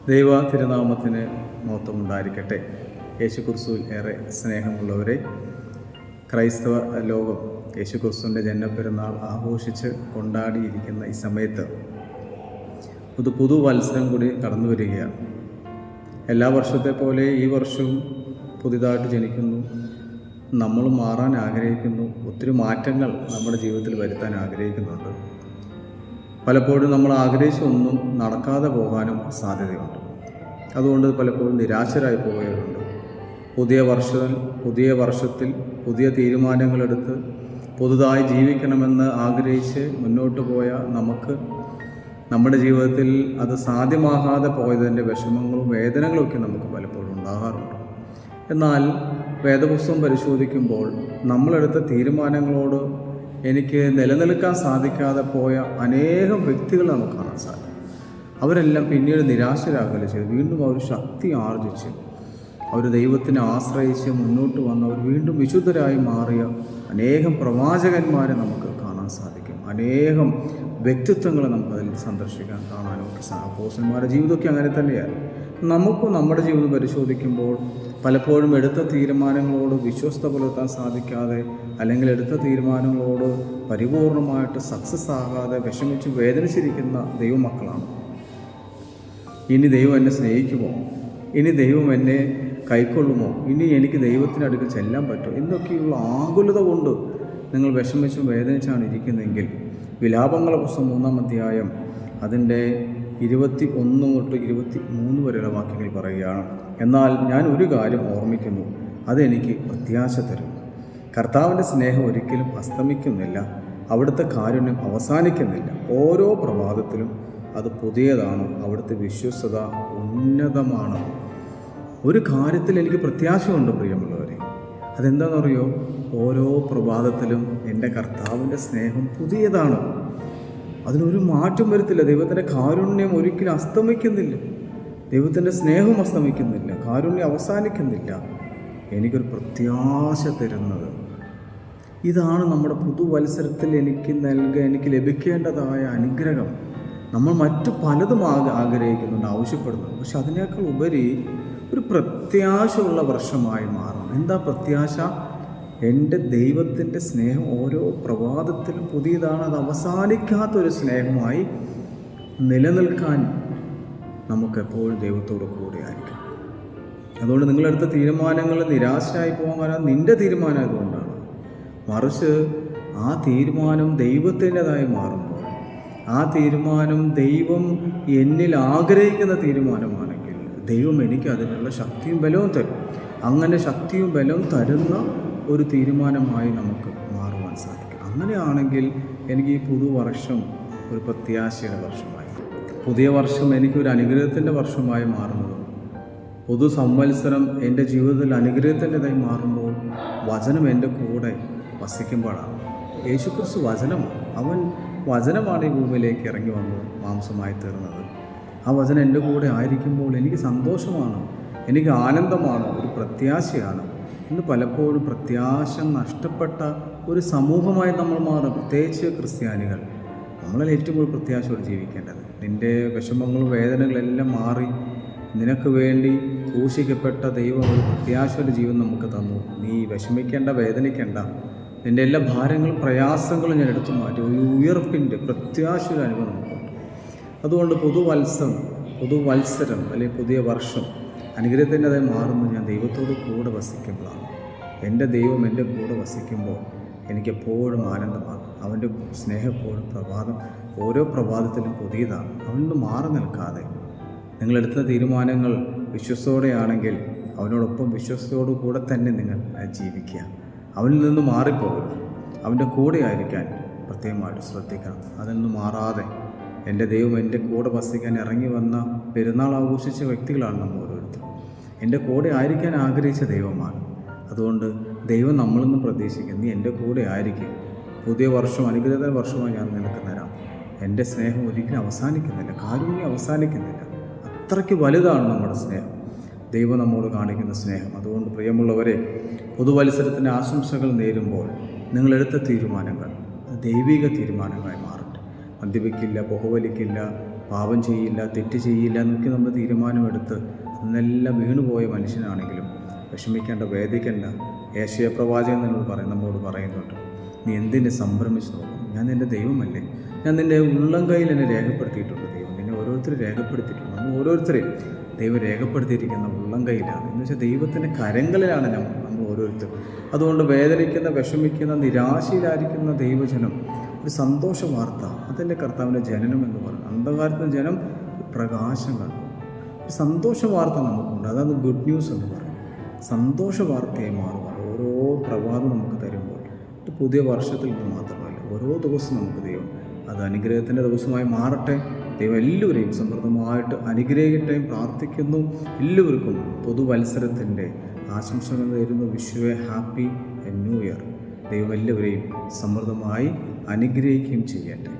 ദൈവ തിരുനാമത്തിന് മഹത്വം ഉണ്ടായിരിക്കട്ടെ. യേശുക്രിസ്തുവിൽ ഏറെ സ്നേഹമുള്ളവരെ, ക്രൈസ്തവ ലോകം യേശുക്രിസ്തുവിൻ്റെ ജന്മപ്പെരുന്നാൾ ആഘോഷിച്ച് കൊണ്ടാടിയിരിക്കുന്ന ഈ സമയത്ത് പുതുവത്സരം കൂടി കടന്നു വരികയാണ്. എല്ലാ വർഷത്തെ പോലെ ഈ വർഷവും പുതിയതായിട്ട് ജനിക്കുന്നു. നമ്മൾ മാറാൻ ആഗ്രഹിക്കുന്നു. ഒത്തിരി മാറ്റങ്ങൾ നമ്മുടെ ജീവിതത്തിൽ വരുത്താൻ ആഗ്രഹിക്കുന്നുണ്ട്. പലപ്പോഴും നമ്മൾ ആഗ്രഹിച്ചൊന്നും നടക്കാതെ പോകാനും സാധ്യതയുണ്ട്. അതുകൊണ്ട് പലപ്പോഴും നിരാശരായി പോവുകയുണ്ട്. പുതിയ വർഷത്തിൽ പുതിയ തീരുമാനങ്ങളെടുത്ത് പുതുതായി ജീവിക്കണമെന്ന് ആഗ്രഹിച്ച് മുന്നോട്ട് പോയ നമുക്ക് നമ്മുടെ ജീവിതത്തിൽ അത് സാധ്യമാകാതെ പോയതിൻ്റെ വിഷമങ്ങളും വേദനകളും ഒക്കെ നമുക്ക് പലപ്പോഴും ഉണ്ടാകാറുണ്ട്. എന്നാൽ വേദപുസ്തകം പരിശോധിക്കുമ്പോൾ നമ്മളെടുത്ത തീരുമാനങ്ങളോട് എനിക്ക് നിലനിൽക്കാൻ സാധിക്കാതെ പോയ അനേകം വ്യക്തികൾ നമുക്ക് കാണാൻ സാധിക്കും. അവരെല്ലാം പിന്നീട് നിരാശരാകുകയല്ല ചെയ്തു. വീണ്ടും അവർ ശക്തി ആർജിച്ച് അവർ ദൈവത്തിനെ ആശ്രയിച്ച് മുന്നോട്ട് വന്ന് അവർ വീണ്ടും വിശുദ്ധരായി മാറിയ അനേകം പ്രവാചകന്മാരെ നമുക്ക് കാണാൻ സാധിക്കും. അനേകം വ്യക്തിത്വങ്ങളെ നമുക്കതിൽ സന്ദർശിക്കാൻ കാണാനും ഒക്കെ അപ്പോസ്തലന്മാരുടെ ജീവിതമൊക്കെ അങ്ങനെ തന്നെയാണ്. നമുക്കും നമ്മുടെ ജീവിതം പരിശോധിക്കുമ്പോൾ പലപ്പോഴും എടുത്ത തീരുമാനങ്ങളോട് വിശ്വസ്ത പുലർത്താൻ സാധിക്കാതെ, അല്ലെങ്കിൽ എടുത്ത തീരുമാനങ്ങളോട് പരിപൂർണമായിട്ട് സക്സസ് ആകാതെ വിഷമിച്ച് വേദനിച്ചിരിക്കുന്ന ദൈവമക്കളാണ്. ഇനി ദൈവം എന്നെ സ്നേഹിക്കുമോ? ഇനി ദൈവം എന്നെ കൈക്കൊള്ളുമോ? ഇനി എനിക്ക് ദൈവത്തിൻ്റെ അടുക്കൽ ചെല്ലാൻ പറ്റുമോ? എന്നൊക്കെയുള്ള ആകുലത കൊണ്ട് നിങ്ങൾ വിഷമിച്ചും വേദനിച്ചാണ് ഇരിക്കുന്നതെങ്കിൽ വിലാപങ്ങളുടെ പുസ്തകം 3-ാം അധ്യായം അതിൻ്റെ 21 തൊട്ട് 23 വരെയുള്ള വാക്യങ്ങൾ പറയുകയാണ്. എന്നാൽ ഞാൻ ഒരു കാര്യം ഓർമ്മിക്കുന്നു, അതെനിക്ക് പ്രത്യാശ തരും. കർത്താവിൻ്റെ സ്നേഹം ഒരിക്കലും അസ്തമിക്കുന്നില്ല, അവിടുത്തെ കാരുണ്യം അവസാനിക്കുന്നില്ല. ഓരോ പ്രഭാതത്തിലും അത് പുതിയതാണ്, അവിടുത്തെ വിശ്വസ്തത ഉന്നതമാണ്. ഒരു കാര്യത്തിൽ എനിക്ക് പ്രത്യാശയുണ്ട് പ്രിയമുള്ളവരെ. അതെന്താണെന്നറിയോ? ഓരോ പ്രഭാതത്തിലും എൻ്റെ കർത്താവിൻ്റെ സ്നേഹം പുതിയതാണ്. അതിനൊരു മാറ്റം വരുത്തില്ല. ദൈവത്തിൻ്റെ കാരുണ്യം ഒരിക്കലും അസ്തമിക്കുന്നില്ല. ദൈവത്തിൻ്റെ സ്നേഹം അസ്തമിക്കുന്നില്ല. കാരുണ്യം അവസാനിക്കുന്നില്ല. എനിക്കൊരു പ്രത്യാശ തരുന്നത് ഇതാണ്. നമ്മുടെ പുതുവത്സരത്തിൽ എനിക്ക് ലഭിക്കേണ്ടതായ അനുഗ്രഹം. നമ്മൾ മറ്റു പലതും ആഗ്രഹിക്കുന്നുണ്ട്, ആവശ്യപ്പെടുന്നുണ്ട്. പക്ഷെ അതിനേക്കാൾ ഉപരി ഒരു പ്രത്യാശയുള്ള വർഷമായി മാറണം. എന്താ പ്രത്യാശ? എൻ്റെ ദൈവത്തിൻ്റെ സ്നേഹം ഓരോ പ്രഭാതത്തിലും പുതിയതാണ്. അത് അവസാനിക്കാത്തൊരു സ്നേഹമായി നിലനിൽക്കാൻ നമുക്കെപ്പോഴും ദൈവത്തോട് കൂടെ ആയിരിക്കും. അതുകൊണ്ട് നിങ്ങളെടുത്ത തീരുമാനങ്ങൾ നിരാശയായി പോകാൻ നിൻ്റെ തീരുമാനം അതുകൊണ്ടാണ്. മറിച്ച് ആ തീരുമാനം ദൈവത്തിൻ്റെതായി മാറുമ്പോൾ, ആ തീരുമാനം ദൈവം എന്നിൽ ആഗ്രഹിക്കുന്ന തീരുമാനമാണെങ്കിൽ ദൈവം എനിക്ക് അതിനുള്ള ശക്തിയും ബലവും തരും. അങ്ങനെ ശക്തിയും ബലവും തരുന്ന ഒരു തീരുമാനമായി നമുക്ക് മാറുവാൻ സാധിക്കും. അങ്ങനെയാണെങ്കിൽ എനിക്ക് ഈ പുതുവർഷം ഒരു പ്രത്യാശയുടെ വർഷമായി, പുതിയ വർഷം എനിക്കൊരു അനുഗ്രഹത്തിൻ്റെ വർഷമായി മാറുന്നത്, പുതു സംവത്സരം എൻ്റെ ജീവിതത്തിൽ അനുഗ്രഹത്തിൻ്റെതായി മാറുമ്പോൾ വചനം എൻ്റെ കൂടെ വസിക്കുമ്പോഴാണ്. യേശുക്രിസ്തു വചനമാണ്. അവൻ വചനമാണ് ഈ ഭൂമിയിലേക്ക് ഇറങ്ങി വന്നു മാംസമായി തീർന്നത്. ആ വചനം എൻ്റെ കൂടെ ആയിരിക്കുമ്പോൾ എനിക്ക് സന്തോഷമാണ്, എനിക്ക് ആനന്ദമാണ്, ഒരു പ്രത്യാശയാണ്. ഇന്ന് പലപ്പോഴും പ്രത്യാശ നഷ്ടപ്പെട്ട ഒരു സമൂഹമായി നമ്മൾ മാറും. പ്രത്യേകിച്ച് ക്രിസ്ത്യാനികൾ. നമ്മളെ ഏറ്റവും കൂടുതൽ പ്രത്യാശയോടെ ജീവിക്കേണ്ടത്. നിൻ്റെ വിഷമങ്ങളും വേദനകളെല്ലാം മാറി നിനക്ക് വേണ്ടി ക്രൂശിക്കപ്പെട്ട ദൈവം ഒരു പ്രത്യാശയുടെ ജീവൻ നമുക്ക് തന്നു. നീ വിഷമിക്കേണ്ട, വേദനിക്കേണ്ട. നിൻ്റെ എല്ലാ ഭാരങ്ങളും പ്രയാസങ്ങളും ഞാൻ എടുത്തു മാറ്റി ഒരു ഉയർപ്പിൻ്റെ പ്രത്യാശയുടെ അനുഭവം നമുക്കുണ്ട്. അതുകൊണ്ട് പുതുവത്സരം അല്ലെങ്കിൽ പുതിയ വർഷം അനുഗ്രഹത്തിൻ്റെതായി മാറുമ്പോൾ ഞാൻ ദൈവത്തോട് കൂടെ വസിക്കുമ്പോഴാണ്. എൻ്റെ ദൈവം എൻ്റെ കൂടെ വസിക്കുമ്പോൾ എനിക്കെപ്പോഴും ആനന്ദമാണ്. അവൻ്റെ സ്നേഹം എപ്പോഴും ഓരോ പ്രഭാതത്തിലും പുതിയതാണ്. അവനൊന്നും മാറി നിൽക്കാതെ നിങ്ങളെടുത്ത തീരുമാനങ്ങൾ വിശ്വസ്തയോടെയാണെങ്കിൽ അവനോടൊപ്പം വിശ്വസ്തയോടു കൂടെ തന്നെ നിങ്ങൾ ജീവിക്കുക. അവനിൽ നിന്ന് മാറിപ്പോകരുത്. അവൻ്റെ കൂടെ ആയിരിക്കാൻ പ്രത്യേകമായിട്ട് ശ്രദ്ധിക്കണം. അതൊന്നും മാറാതെ എൻ്റെ ദൈവം എൻ്റെ കൂടെ വസിക്കാൻ ഇറങ്ങി വന്ന പെരുന്നാൾ ആഘോഷിച്ച വ്യക്തികളാണ് നമ്മൾ ഓരോരുത്തരും. എൻ്റെ കൂടെ ആയിരിക്കാൻ ആഗ്രഹിച്ച ദൈവമാണ്. അതുകൊണ്ട് ദൈവം നമ്മളിൽ നിന്ന് പ്രതീക്ഷിക്കും, നീ എൻ്റെ കൂടെ ആയിരിക്കും. പുതിയ വർഷം അനുഗ്രഹ വർഷമായി ഞാൻ നിനക്ക് തരാം. എൻ്റെ സ്നേഹം ഒരിക്കലും അവസാനിക്കുന്നില്ല, കാരുണ്യം അവസാനിക്കുന്നില്ല. അത്രയ്ക്ക് വലുതാണ് നമ്മുടെ സ്നേഹം, ദൈവം നമ്മോട് കാണിക്കുന്ന സ്നേഹം. അതുകൊണ്ട് പ്രിയമുള്ളവരെ, പുതുവത്സരത്തിൻ്റെ ആശംസകൾ നേരുമ്പോൾ നിങ്ങളെടുത്ത തീരുമാനങ്ങൾ ദൈവിക തീരുമാനങ്ങളായി മാറട്ടെ. മദ്യപിക്കില്ല, പുകവലിക്കില്ല, പാപം ചെയ്യില്ല, തെറ്റ് ചെയ്യില്ല എന്നൊക്കെ നമ്മൾ തീരുമാനമെടുത്ത് അന്നെല്ലാം വീണുപോയ മനുഷ്യനാണെങ്കിലും വിഷമിക്കേണ്ട, വേദിക്കേണ്ട. ഏശയ്യാ പ്രവാചകൻ നമ്മളോട് പറയുന്നുണ്ട്, നീ എന്തിനെ സംഭ്രമിച്ച് നോക്കും? ഞാൻ നിൻ്റെ ദൈവമല്ലേ? ഞാൻ നിൻ്റെ ഉള്ളം കയ്യിൽ എന്നെ രേഖപ്പെടുത്തിയിട്ടുണ്ട്. ദൈവം നിന്നെ ഓരോരുത്തരും രേഖപ്പെടുത്തിയിട്ടുണ്ട്. നമ്മൾ ഓരോരുത്തരെയും ദൈവം രേഖപ്പെടുത്തിയിരിക്കുന്ന ഉള്ളം കയ്യിലാണ്. എന്ന് വെച്ചാൽ ദൈവത്തിൻ്റെ കരങ്ങളിലാണ് നമ്മൾ ഓരോരുത്തരും. അതുകൊണ്ട് വേദനിക്കുന്ന, വിഷമിക്കുന്ന, നിരാശയിലായിരിക്കുന്ന ദൈവജനം ഒരു സന്തോഷ വാർത്ത, അതല്ലേ കർത്താവിൻ്റെ ജനനം എന്ന് പറയുന്നത്. അന്ധകാരത്തിന് ജനം പ്രകാശം കണ്ടു. ഒരു സന്തോഷ വാർത്ത നമുക്കുണ്ട്. അതാണ് ഗുഡ് ന്യൂസ് എന്ന് പറയുന്നത്. സന്തോഷ വാർത്തയായി മാറുക ഓരോ പ്രഭാതം നമുക്ക് തരുമ്പോൾ. ഇത് പുതിയ വർഷത്തിൽ നിന്ന് മാത്രമല്ല, ഓരോ ദിവസവും നമുക്ക് ദൈവം അത് അനുഗ്രഹത്തിൻ്റെ ദിവസമായി മാറട്ടെ. ദൈവം എല്ലാവരെയും സമൃദ്ധമായിട്ട് അനുഗ്രഹിക്കട്ടെ പ്രാർത്ഥിക്കുന്നു. എല്ലാവർക്കും പുതുവത്സരത്തിൻ്റെ ആശംസകൾ നേരുന്നു. Wish A happy new year. ദൈവം എല്ലാവരെയും സമൃദ്ധമായി അനുഗ്രഹിക്കുകയും ചെയ്യട്ടെ.